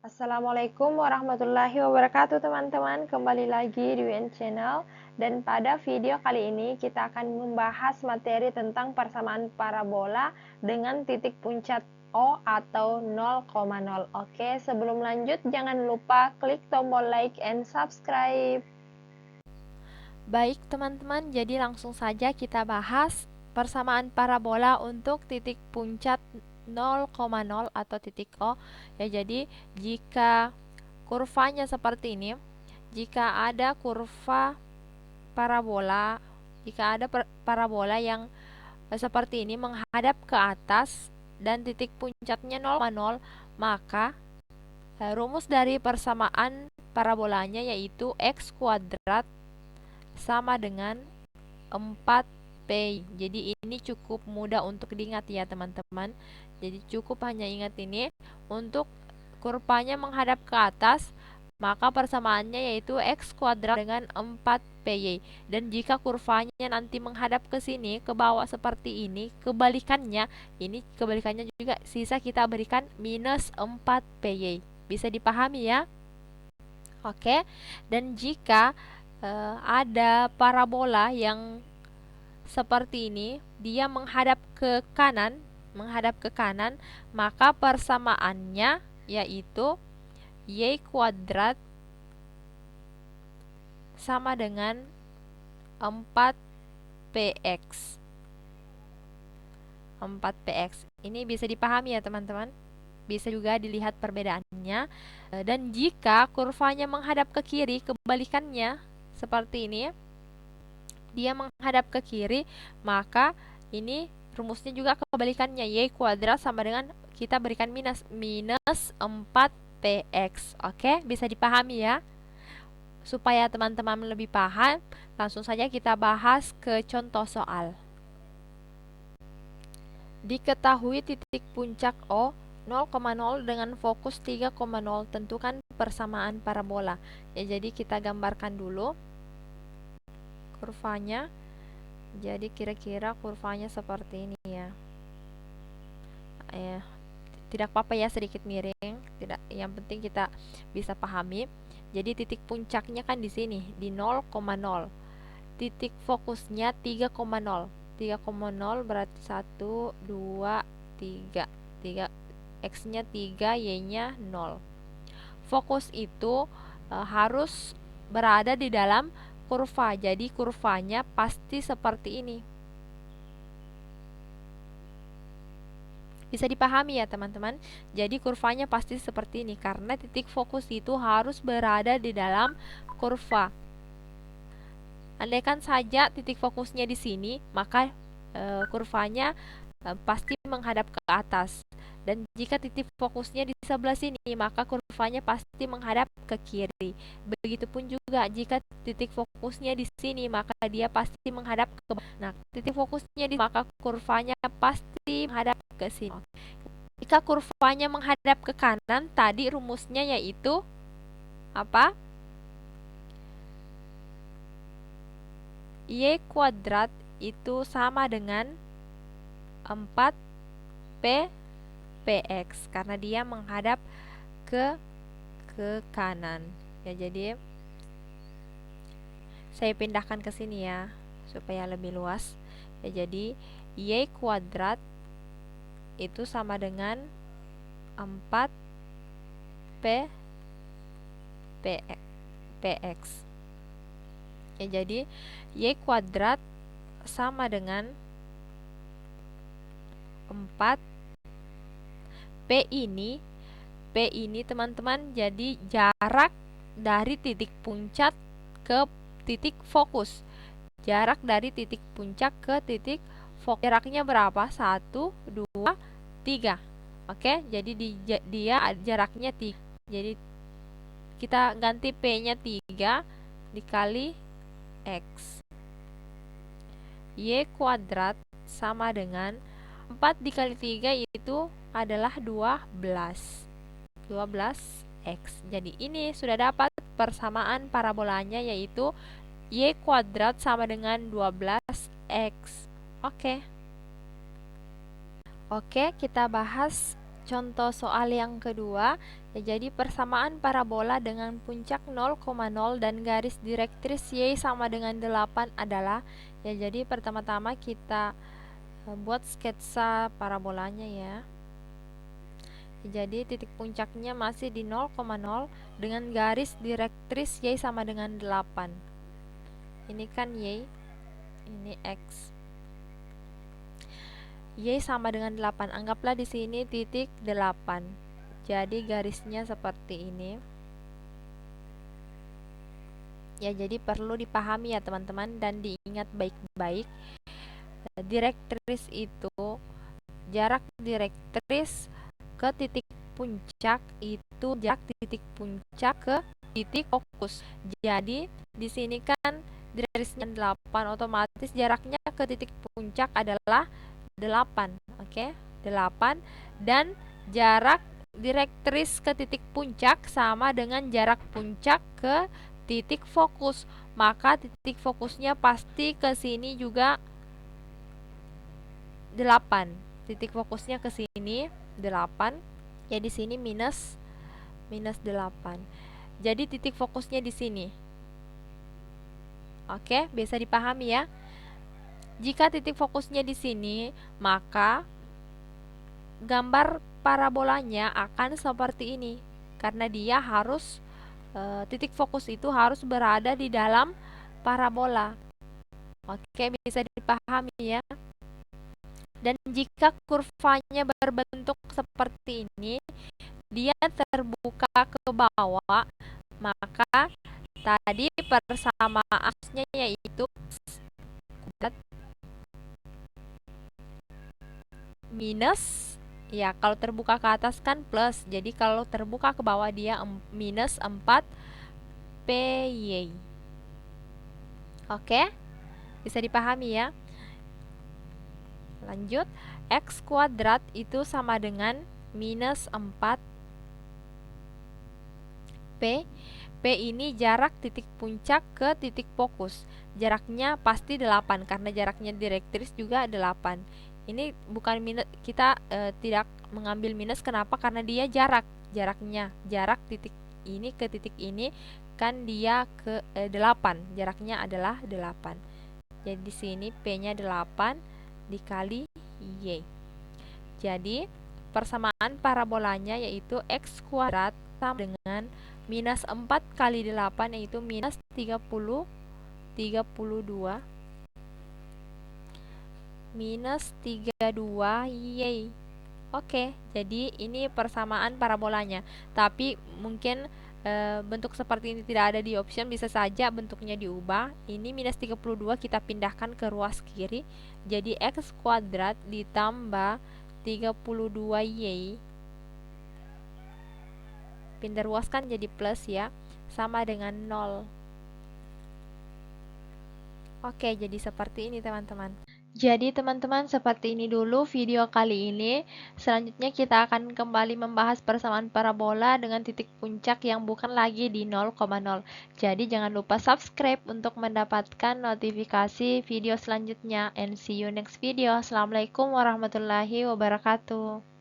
Assalamualaikum warahmatullahi wabarakatuh teman-teman. Kembali lagi di WN Channel. Dan pada video kali ini kita akan membahas materi tentang persamaan parabola dengan titik puncak O atau 0,0. Oke, sebelum lanjut jangan lupa klik tombol like and subscribe. Baik teman-teman, jadi langsung saja kita bahas persamaan parabola untuk titik puncak 0,0 atau titik O. Ya, jadi jika kurvanya seperti ini, jika ada kurva parabola, jika ada parabola yang seperti ini menghadap ke atas dan titik puncaknya 0,0, maka rumus dari persamaan parabolanya yaitu x kuadrat sama dengan 4P. Jadi ini cukup mudah untuk diingat ya teman-teman. Jadi cukup hanya ingat ini. Untuk kurvanya menghadap ke atas, maka persamaannya yaitu x kuadrat dengan 4PY. Dan jika kurvanya nanti menghadap ke sini, ke bawah seperti ini, kebalikannya juga sisa kita berikan minus 4PY. Bisa dipahami ya? Oke. Dan jika ada parabola yang seperti ini, dia menghadap ke kanan, maka persamaannya yaitu y kuadrat sama dengan 4px. 4px. Ini bisa dipahami ya teman-teman? Bisa juga dilihat perbedaannya. Dan jika kurvanya menghadap ke kiri, kebalikannya seperti ini, dia menghadap ke kiri, maka ini rumusnya juga kebalikannya, y kuadrat sama dengan kita berikan minus 4px. Oke, bisa dipahami ya? Supaya teman-teman lebih paham, langsung saja kita bahas ke contoh soal. Diketahui titik puncak O 0,0 dengan fokus 3,0, tentukan persamaan parabola. Ya, jadi kita gambarkan dulu kurvanya. Jadi kira-kira kurvanya seperti ini ya. Tidak apa-apa ya sedikit miring, tidak, yang penting kita bisa pahami. Jadi titik puncaknya kan di sini di 0,0. Titik fokusnya 3,0. 3,0 berarti 1 2 3. 3 x-nya 3, y-nya 0. Fokus itu harus berada di dalam kurva. Jadi kurvanya pasti seperti ini. Bisa dipahami ya teman-teman? Jadi kurvanya pasti seperti ini karena titik fokus itu harus berada di dalam kurva. Andaikan saja titik fokusnya di sini, maka kurvanya pasti menghadap ke atas. Dan jika titik fokusnya di sebelah sini, maka kurvanya pasti menghadap ke kiri. Begitupun juga jika titik fokusnya di sini, maka dia pasti menghadap ke bawah. Nah, titik fokusnya di maka kurvanya pasti menghadap ke sini. Jika kurvanya menghadap ke kanan, tadi rumusnya yaitu apa? Y kuadrat itu sama dengan 4px karena dia menghadap ke kanan. Ya, jadi saya pindahkan ke sini ya supaya lebih luas. Ya, jadi y kuadrat itu sama dengan 4px. Ya, jadi y kuadrat sama dengan 4 P ini teman-teman jadi jarak dari titik puncak ke titik fokus. Jarak dari titik puncak ke titik fokus. Jaraknya berapa? 1, 2, 3. Oke, jadi dia jaraknya 3. Jadi kita ganti P-nya 3 dikali X. Y kuadrat sama dengan 4 dikali 3 itu adalah 12. 12x. Jadi ini sudah dapat persamaan parabolanya yaitu y kuadrat sama dengan 12x. Oke, kita bahas contoh soal yang kedua. Ya, jadi persamaan parabola dengan puncak 0,0 dan garis direktris Y sama dengan 8 adalah, ya jadi pertama-tama kita buat sketsa parabolanya ya. Jadi titik puncaknya masih di 0,0 dengan garis direktris Y sama dengan 8. Ini kan Y, ini X. Y sama dengan 8. Anggaplah di sini titik 8. Jadi garisnya seperti ini. Ya, jadi perlu dipahami ya teman-teman dan diingat baik-baik. Direktris itu, jarak direktris ke titik puncak itu jarak titik puncak ke titik fokus. Jadi di sini kan direktrisnya 8, otomatis jaraknya ke titik puncak adalah 8. Oke, 8, dan jarak direktris ke titik puncak sama dengan jarak puncak ke titik fokus. Maka titik fokusnya pasti ke sini juga 8. Titik fokusnya ke sini 8. Ya di sini minus 8. Jadi titik fokusnya di sini. Oke, bisa dipahami ya. Jika titik fokusnya di sini, maka gambar parabolanya akan seperti ini. Karena dia harus titik fokus itu harus berada di dalam parabola. Oke, bisa dipahami ya. Dan jika kurvanya berbentuk seperti ini, dia terbuka ke bawah, maka tadi persamaannya yaitu minus, ya kalau terbuka ke atas kan plus, jadi kalau terbuka ke bawah dia minus 4 PY. Oke, bisa dipahami ya. Lanjut, X kuadrat itu sama dengan minus 4 P. P ini jarak titik puncak ke titik fokus. Jaraknya pasti 8 karena jaraknya direktris juga 8. Ini bukan minus, kita tidak mengambil minus. Kenapa? Karena dia jaraknya jarak titik ini ke titik ini kan dia ke 8. Jaraknya adalah 8. Jadi di sini P-nya 8 dikali Y. Jadi persamaan parabolanya yaitu X kuadrat sama dengan minus 4 kali 8 yaitu minus 32 minus 32 Y. Oke, jadi ini persamaan parabolanya. Tapi mungkin bentuk seperti ini tidak ada di option, bisa saja bentuknya diubah. Ini minus 32 kita pindahkan ke ruas kiri. Jadi X kuadrat ditambah 32Y. Pindah ruaskan jadi plus ya, sama dengan 0. Oke, jadi seperti ini teman-teman. Jadi teman-teman, seperti ini dulu video kali ini. Selanjutnya kita akan kembali membahas persamaan parabola dengan titik puncak yang bukan lagi di 0,0. Jadi jangan lupa subscribe untuk mendapatkan notifikasi video selanjutnya. And see you next video. Assalamualaikum warahmatullahi wabarakatuh.